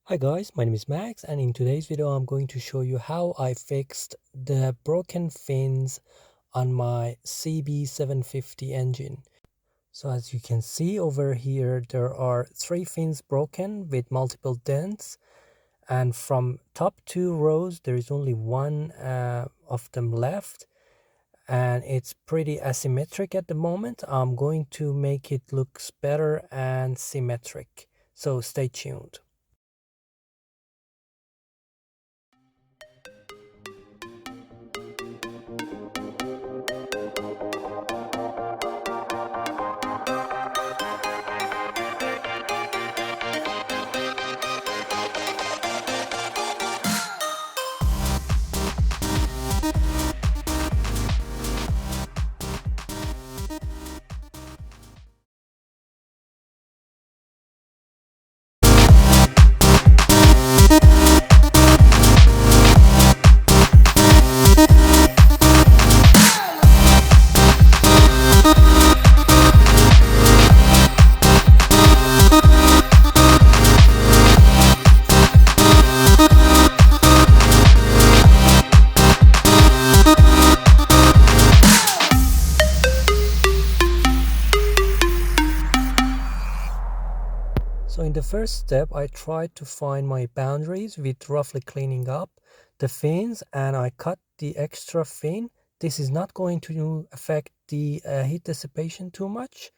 Hi guys, my name is Max, and in today's video I'm going to show you how I fixed the broken fins on my CB750 engine. So as you can see over here, there are 3 fins broken with multiple dents, and from top 2 rows there is only one of them left, and it's pretty asymmetric at the moment. I'm going to make it look better and symmetric, so stay tuned. So in the first step, I tried to find my boundaries with roughly cleaning up the fins, and I cut the extra fin. This is not going to affect the heat dissipation too much.